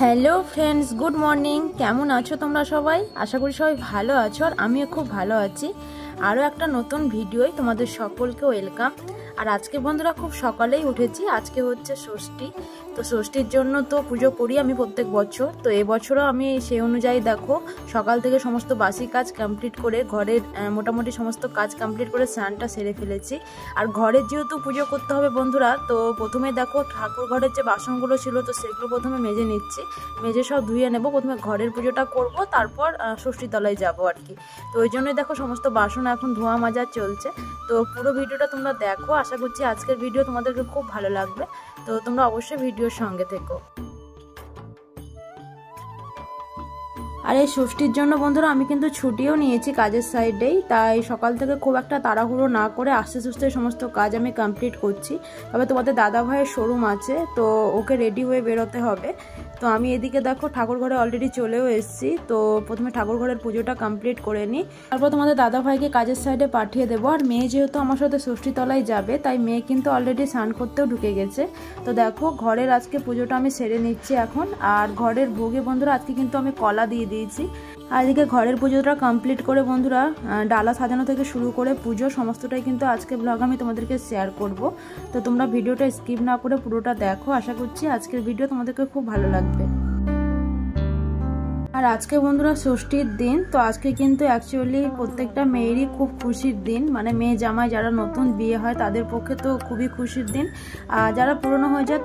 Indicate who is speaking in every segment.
Speaker 1: Hello friends, good morning. কেমন আছো তোমরা সবাই? আশা করি সবাই ভালো আছো, আর আমিও খুব ভালো আছি। আরও একটা নতুন ভিডিওয় তোমাদের সকলকে ওয়েলকাম। আর আজকে বন্ধুরা খুব সকালেই উঠেছি। আজকে হচ্ছে ষষ্ঠী, তো ষষ্ঠীর জন্য তো পুজো করি আমি প্রত্যেক বছর। তো এবছরও আমি সেই অনুযায়ী দেখো সকাল থেকে সমস্ত বাসি কাজ কমপ্লিট করে ঘরের মোটামুটি সমস্ত কাজ কমপ্লিট করে স্নানটা সেরে ফেলেছি। আর ঘরের যেহেতু পুজো করতে হবে বন্ধুরা, তো প্রথমে দেখো ঠাকুর ঘরের যে বাসনগুলো ছিল তো সেগুলো প্রথমে মেজে নিচ্ছি। মেজে সব ধুয়ে নেব। প্রথমে ঘরের পুজোটা করব, তারপর ষষ্ঠী তলায় যাবো আর কি। তো ওই জন্যই দেখো সমস্ত বাসন এখন ধোয়া মাজা চলছে। তো পুরো ভিডিওটা তোমরা দেখো। আশা করছি আজকের ভিডিও তোমাদেরকে খুব ভালো লাগবে। তো তোমরা অবশ্যই ভিডিওর সঙ্গে থেকো। আর এই ষষ্ঠীর জন্য বন্ধুরা আমি কিন্তু ছুটিও নিয়েছি কাজের সাইডেই, তাই সকাল থেকে খুব একটা তাড়াহুড়ো না করে আস্তে আস্তে সমস্ত কাজ আমি কমপ্লিট করছি। তবে তোমাদের দাদা ভাইয়ের শোরুম আছে, তো ওকে রেডি হয়ে বেরোতে হবে। তো আমি এদিকে দেখো ঠাকুর ঘরে অলরেডি চলেও এসেছি। তো প্রথমে ঠাকুর ঘরের পুজোটা কমপ্লিট করে নিই, তারপর তোমাদের দাদা ভাইকে কাজের সাইডে পাঠিয়ে দেবো। আর মেয়ে যেহেতু আমার সাথে ষষ্ঠী তলায় যাবে, তাই মেয়ে কিন্তু অলরেডি স্নান করতেও ঢুকে গেছে। তো দেখো ঘরের আজকে পুজোটা আমি সেরে নিচ্ছি এখন। আর ঘরের ভোগে বন্ধুরা আজকে কিন্তু আমি কলা দিয়ে দিয়েছি। আর এদিকে ঘরের পুজোটা কমপ্লিট করে বন্ধুরা ডালা সাজানো থেকে শুরু করে পুজো সমস্তটাই কিন্তু আজকে ব্লগ আমি তোমাদেরকে শেয়ার করব। তো তোমরা ভিডিওটা স্কিপ না করে পুরোটা দেখো। আশা করছি আজকের ভিডিও তোমাদেরকে খুব ভালো লাগবে। আর আজকে বন্ধুরা ষষ্ঠীর দিন, তো আজকে কিন্তু অ্যাকচুয়ালি প্রত্যেকটা মেয়েরই খুব খুশির দিন। মানে মেয়ে জামাই যারা নতুন বিয়ে হয় তাদের পক্ষে তো খুবই খুশির দিন। আর যারা পুরনো হয়ে যায়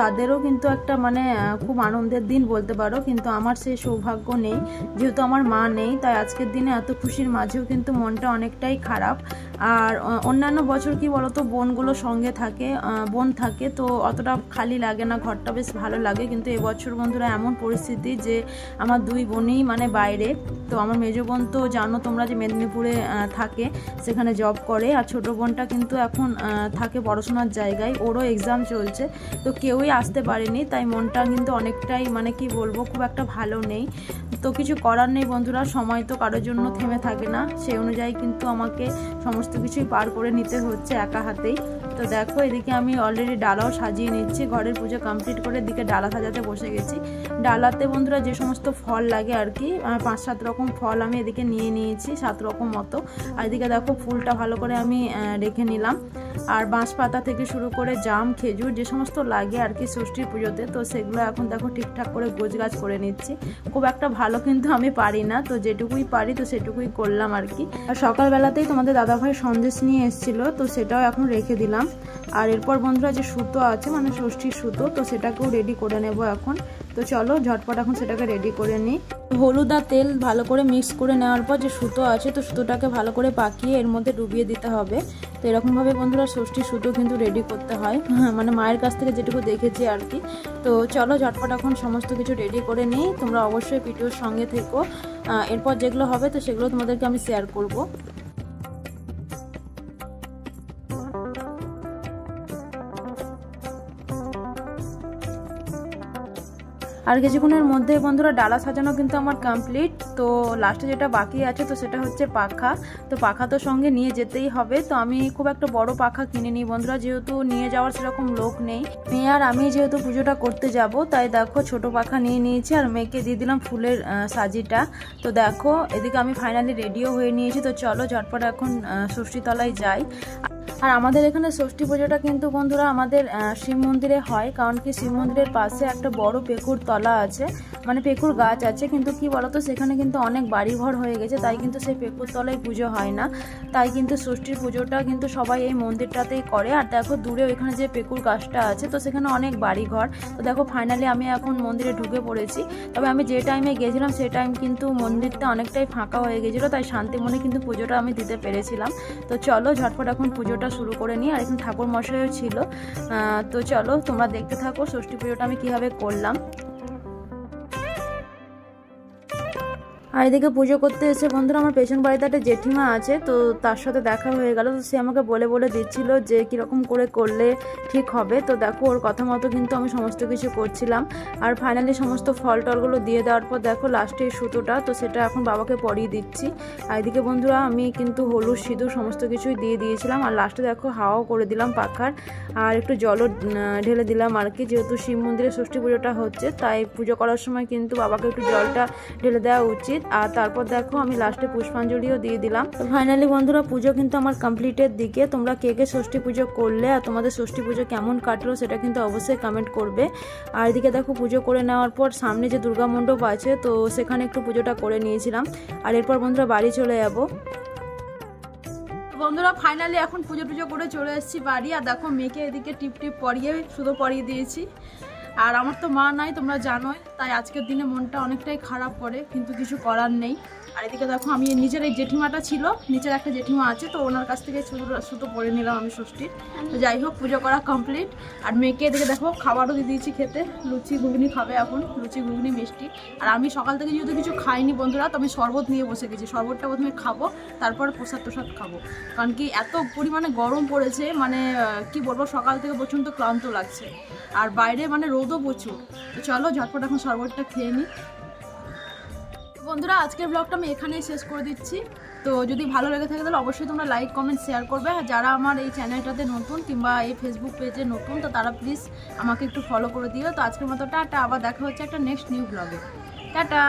Speaker 1: তাদেরও কিন্তু একটা মানে খুব আনন্দের দিন বলতে পারো। কিন্তু আমার সেই সৌভাগ্য নেই, যেহেতু আমার মা নেই, তাই আজকের দিনে এত খুশির মাঝেও কিন্তু মনটা অনেকটাই খারাপ। আর অন্যান্য বছর কি বলতো বোনগুলো সঙ্গে থাকে, বোন থাকে, তো অতটা খালি লাগে না, ঘরটা বেশ ভালো লাগে। কিন্তু এবছর বন্ধুরা এমন পরিস্থিতি যে আমার দুই বোনই মানে বাইরে। তো আমার মেজো বোন তো জানো তোমরা যে মেদিনীপুরে থাকে, সেখানে জব করে। আর ছোটো বোনটা কিন্তু এখন থাকে পড়াশোনার জায়গায়, ওরও এক্সাম চলছে। তো কেউই আসতে পারেনি, তাই মনটা কিন্তু অনেকটাই মানে কি বলবো খুব একটা ভালো নেই। তো কিছু করার নেই বন্ধুরা, সময় তো কারোর জন্য থেমে থাকে না। সেই অনুযায়ী কিন্তু আমাকে সমস্ত কিছুই পার করে নিতে হচ্ছে একা হাতেই। তো দেখো এদিকে আমি অলরেডি ডালাও সাজিয়ে নিচ্ছি। ঘরের পুজো কমপ্লিট করে এদিকে ডালা সাজাতে বসে গেছি। ডালাতে বন্ধুরা যে সমস্ত ফল লাগে আর কি, 5-7 রকম ফল আমি এদিকে নিয়ে নিয়েছি, 7 রকম মতো। আর এদিকে দেখো ফুলটা ভালো করে আমি রেখে নিলাম। আর বাঁশ পাতা থেকে শুরু করে জাম, খেজুর যে সমস্ত লাগে আর কি ষষ্ঠীর পুজোতে, তো সেগুলো এখন দেখো ঠিকঠাক করে গোছগাছ করে নিচ্ছি। খুব একটা ভালো কিন্তু আমি পারি না, তো যেটুকুই পারি তো সেটুকুই করলাম আর কি। আর সকালবেলাতেই তোমাদের দাদাভাই সন্দেশ নিয়ে এসেছিলো, তো সেটাও এখন রেখে দিলাম। আর এরপর বন্ধুরা যে সুতো আছে মানে ষষ্ঠীর সুতো, তো সেটাকেও রেডি করে নেব এখন। তো চলো ঝটপট এখন সেটাকে রেডি করে নিই। হলুদ আর তেল ভালো করে মিক্স করে নেওয়ার পর যে সুতো আছে, তো সুতোটাকে ভালো করে পাকিয়ে এর মধ্যে ডুবিয়ে দিতে হবে। তো এরকমভাবে বন্ধুরা ষষ্ঠীর সুতো কিন্তু রেডি করতে হয়, মানে মায়ের কাছ থেকে যেটুকু দেখেছি আর কি। তো চলো ঝটপট এখন সমস্ত কিছু রেডি করে নিই। তোমরা অবশ্যই ভিডিওর সঙ্গে থেকো। এরপর যেগুলো হবে তো সেগুলো তোমাদেরকে আমি শেয়ার করবো। আর কিছুক্ষণের মধ্যে বন্ধুরা ডালা সাজানো কিন্তু আমার কমপ্লিট। তো লাস্টে যেটা বাকি আছে তো সেটা হচ্ছে পাখা। তো পাখা তো সঙ্গে নিয়ে যেতেই হবে। তো আমি খুব একটা বড় পাখা কিনে নিই বন্ধুরা, যেহেতু নিয়ে যাওয়ার সেরকম লোক নেই। মেয়ে আর আমি যেহেতু পুজোটা করতে যাব, তাই দেখো ছোট পাখা নিয়ে নিয়েছি আর মেয়েকে দিয়ে দিলাম ফুলের সাজিটা। তো দেখো এদিকে আমি ফাইনালি রেডিও হয়ে নিয়েছি। তো চলো ঝটপট এখন ষষ্ঠী তলায় যাই। আর আমাদের এখানে ষষ্ঠী পুজোটা কিন্তু বন্ধুরা আমাদের শিব মন্দিরে হয়, কারণ কি শিব মন্দিরের পাশে একটা বড় পেকুর তলা আছে, মানে পেকুর গাছ আছে। কিন্তু কি বলতো সেখানে কিন্তু অনেক বাড়িঘর হয়ে গেছে, তাই কিন্তু সেই পেকুর তলায় পুজো হয় না। তাই কিন্তু ষষ্ঠীর পুজোটা কিন্তু সবাই এই মন্দিরটাতেই করে। আর দেখো দূরে ওইখানে যে পেকুর গাছটা আছে, তো সেখানে অনেক বাড়িঘর। তো দেখো ফাইনালি আমি এখন মন্দিরে ঢুকে পড়েছি। তবে আমি যে টাইমে গেছিলাম সেই টাইম কিন্তু মন্দিরটা অনেকটাই ফাঁকা হয়ে গেছিলো, তাই শান্তি মনে কিন্তু পুজোটা আমি দিতে পেরেছিলাম। তো চলো ঝটপট এখন পুজোটা শুরু করে নিই। আর এখন ঠাকুর মশাইও ছিল। তো চলো তোমরা দেখতে থাকো ষষ্ঠী পুজোটা আমি কিভাবে করলাম। আর এদিকে পুজো করতে এসে বন্ধুরা আমার পেছন বাড়িতে একটা জেঠিমা আছে, তো তার সাথে দেখা হয়ে গেল। তো সে আমাকে বলে দিচ্ছিল যে কীরকম করে করলে ঠিক হবে। তো দেখো ওর কথা মতো কিন্তু আমি সমস্ত কিছু করছিলাম। আর ফাইনালি সমস্ত ফল টলগুলো দিয়ে দেওয়ার পর দেখো লাস্টে সুতোটা, তো সেটা এখন বাবাকে পরিয়ে দিচ্ছি। আর এদিকে বন্ধুরা আমি কিন্তু হলুদ সিঁদুর সমস্ত কিছুই দিয়ে দিয়েছিলাম। আর লাস্টে দেখো হাওয়াও করে দিলাম পাখার, আর একটু জলও ঢেলে দিলাম আর কি। যেহেতু শিব মন্দিরে ষষ্ঠী পুজোটা হচ্ছে, তাই পুজো করার সময় কিন্তু বাবাকে একটু জলটা ঢেলে দেওয়া উচিত। আর তারপর দেখো আমি লাস্টে পুষ্পাঞ্জলিও দিয়ে দিলাম। তো ফাইনালি বন্ধুরা পুজো কিন্তু আমার কমপ্লিটের দিকে। তোমরা কে কে ষষ্ঠী পুজো করলে আর তোমাদের ষষ্ঠী পুজো কেমন কাটলো সেটা কিন্তু অবশ্যই কমেন্ট করবে। আর এদিকে দেখো পুজো করে নেওয়ার পর সামনে যে দুর্গা মণ্ডপ আছে, তো সেখানে একটু পুজোটা করে নিয়েছিলাম। আর এরপর বন্ধুরা বাড়ি চলে যাবো। বন্ধুরা ফাইনালি এখন পুজো টুজো করে চলে এসেছি বাড়ি। আর দেখো মেয়েকে এদিকে টিপ পরিয়ে সুতো পরিয়ে দিয়েছি। আর আমার তো মা নাই, তোমরা জানোই, তাই আজকের দিনে মনটা অনেকটাই খারাপ করে, কিন্তু কিছু করার নেই। আর এদিকে দেখো আমি নিচের এই জেঠিমাটা ছিল, নিচের একটা জেঠিমা আছে, তো ওনার কাছ থেকে সুতো পরে নিলাম আমি ষষ্ঠীর। তো যাই হোক পুজো করা কমপ্লিট। আর মেয়েকে এদিকে দেখো খাবারও দিয়ে দিয়েছি খেতে, লুচি ঘুগনি খাবে এখন, লুচি ঘুগনি মিষ্টি। আর আমি সকাল থেকে যেহেতু কিছু খাইনি বন্ধুরা, তো আমি শরবত নিয়ে বসে গেছি। শরবতটা প্রথমে খাবো, তারপর প্রসাদ খাবো। কারণ কি এত পরিমাণে গরম পড়েছে, মানে কি বলবো, সকাল থেকে প্রচণ্ড ক্লান্ত লাগছে। আর বাইরে মানে রোদও প্রচুর। তো চলো ঝটপট এখন শরবতটা খেয়ে নিই। বন্ধুরা আজকের ব্লগটা আমি এখানেই শেষ করে দিচ্ছি। তো যদি ভালো লেগে থাকে তাহলে অবশ্যই তোমরা লাইক কমেন্ট শেয়ার করবে। আর যারা আমার এই চ্যানেলটাতে নতুন কিংবা এই ফেসবুক পেজে নতুন, তো তারা প্লিজ আমাকে একটু ফলো করে দিও। তো আজকের মতো টাটা, আবার দেখা হচ্ছে একটা নেক্সট নিউ ব্লগে। টাটা।